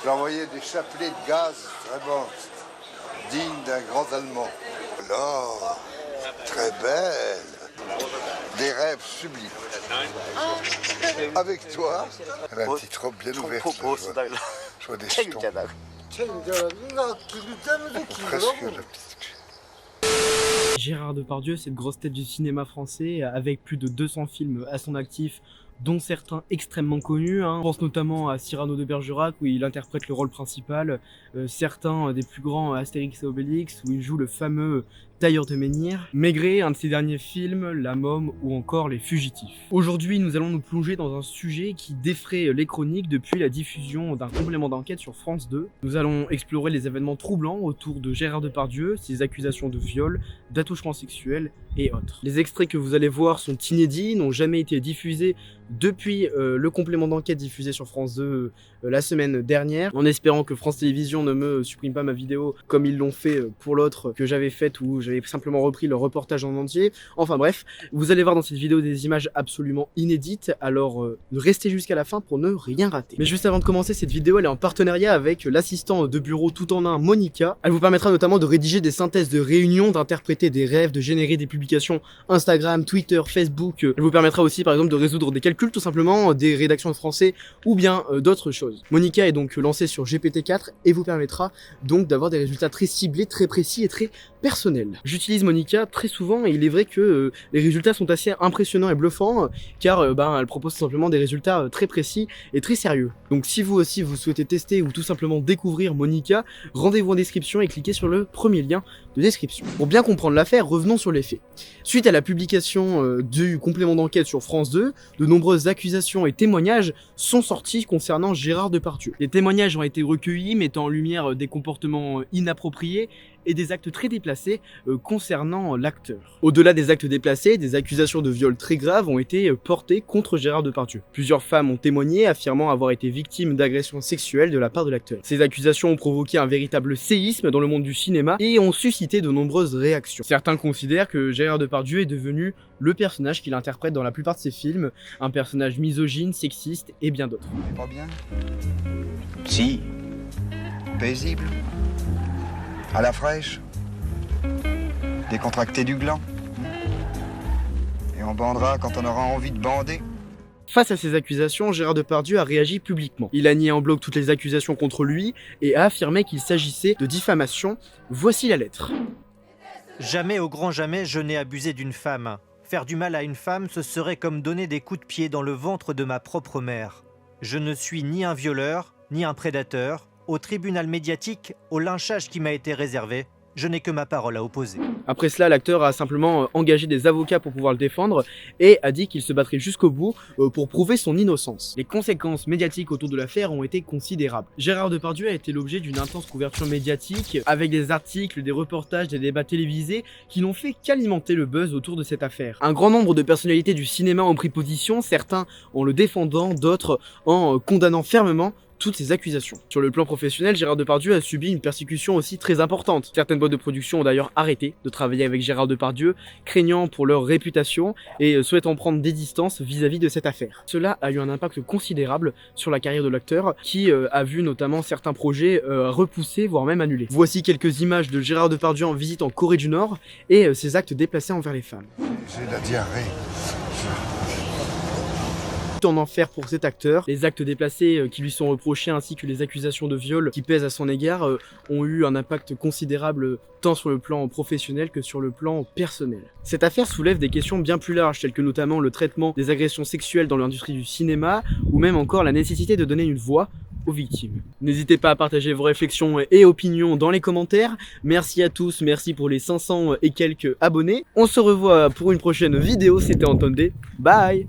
J'envoyais des chapelets de gaz vraiment dignes d'un grand Allemand. Là, très belle. Des rêves sublimes. Avec toi, elle a une petite robe bien ouverte. Je vois des jetons. Presque la petite. Gérard Depardieu, cette grosse tête du cinéma français, avec plus de 200 films à son actif, dont certains extrêmement connus. On pense notamment à Cyrano de Bergerac, où il interprète le rôle principal, certains des plus grands Astérix et Obélix, où il joue le fameux Tailleur de Menhir, Maigret, un de ses derniers films, La Môme ou encore Les Fugitifs. Aujourd'hui, nous allons nous plonger dans un sujet qui défraie les chroniques depuis la diffusion d'un complément d'enquête sur France 2. Nous allons explorer les événements troublants autour de Gérard Depardieu, ses accusations de viol, d'attouchement sexuel et autres. Les extraits que vous allez voir sont inédits, n'ont jamais été diffusés depuis le complément d'enquête diffusé sur France 2 la semaine dernière, en espérant que France Télévisions ne me supprime pas ma vidéo comme ils l'ont fait pour l'autre que j'avais faite où j'avais simplement repris le reportage en entier. Enfin bref, vous allez voir dans cette vidéo des images absolument inédites, alors restez jusqu'à la fin pour ne rien rater. Mais juste avant de commencer, cette vidéo elle est en partenariat avec l'assistant de bureau tout en un Monica. Elle vous permettra notamment de rédiger des synthèses de réunions, d'interpréter des rêves, de générer des publications Instagram, Twitter, Facebook. Elle vous permettra aussi par exemple de résoudre des calculs tout simplement, des rédactions de français ou bien d'autres choses. Monica est donc lancée sur GPT-4 et vous permettra donc d'avoir des résultats très ciblés, très précis et très personnels. J'utilise Monica très souvent et il est vrai que les résultats sont assez impressionnants et bluffants car elle propose tout simplement des résultats très précis et très sérieux. Donc si vous aussi vous souhaitez tester ou tout simplement découvrir Monica, rendez-vous en description et cliquez sur le premier lien de description. Pour bien comprendre l'affaire, revenons sur les faits. Suite à la publication du complément d'enquête sur France 2, de nombreuses accusations et témoignages sont sortis concernant Gérard Depardieu. Les témoignages ont été recueillis mettant en lumière des comportements inappropriés et des actes très déplacés concernant l'acteur. Au-delà des actes déplacés, des accusations de viol très graves ont été portées contre Gérard Depardieu. Plusieurs femmes ont témoigné affirmant avoir été victimes d'agressions sexuelles de la part de l'acteur. Ces accusations ont provoqué un véritable séisme dans le monde du cinéma et ont suscité de nombreuses réactions. Certains considèrent que Gérard Depardieu est devenu le personnage qu'il interprète dans la plupart de ses films, un personnage misogyne, sexiste et bien d'autres. Pas bien? Si. Paisible. À la fraîche. Décontracté du gland. Et on bandera quand on aura envie de bander. Face à ces accusations, Gérard Depardieu a réagi publiquement. Il a nié en bloc toutes les accusations contre lui et a affirmé qu'il s'agissait de diffamation. Voici la lettre. Jamais au grand jamais je n'ai abusé d'une femme. Faire du mal à une femme, ce serait comme donner des coups de pied dans le ventre de ma propre mère. Je ne suis ni un violeur, ni un prédateur. Au tribunal médiatique, au lynchage qui m'a été réservé, je n'ai que ma parole à opposer. Après cela, l'acteur a simplement engagé des avocats pour pouvoir le défendre et a dit qu'il se battrait jusqu'au bout pour prouver son innocence. Les conséquences médiatiques autour de l'affaire ont été considérables. Gérard Depardieu a été l'objet d'une intense couverture médiatique avec des articles, des reportages, des débats télévisés qui n'ont fait qu'alimenter le buzz autour de cette affaire. Un grand nombre de personnalités du cinéma ont pris position, certains en le défendant, d'autres en condamnant fermement toutes ces accusations. Sur le plan professionnel, Gérard Depardieu a subi une persécution aussi très importante. Certaines boîtes de production ont d'ailleurs arrêté de travailler avec Gérard Depardieu, craignant pour leur réputation et souhaitant prendre des distances vis-à-vis de cette affaire. Cela a eu un impact considérable sur la carrière de l'acteur, qui a vu notamment certains projets repoussés, voire même annulés. Voici quelques images de Gérard Depardieu en visite en Corée du Nord et ses actes déplacés envers les femmes. J'ai la diarrhée. En enfer pour cet acteur. Les actes déplacés qui lui sont reprochés ainsi que les accusations de viol qui pèsent à son égard ont eu un impact considérable tant sur le plan professionnel que sur le plan personnel. Cette affaire soulève des questions bien plus larges telles que notamment le traitement des agressions sexuelles dans l'industrie du cinéma ou même encore la nécessité de donner une voix aux victimes. N'hésitez pas à partager vos réflexions et opinions dans les commentaires. Merci à tous, merci pour les 500 et quelques abonnés. On se revoit pour une prochaine vidéo, c'était Anton D. Bye.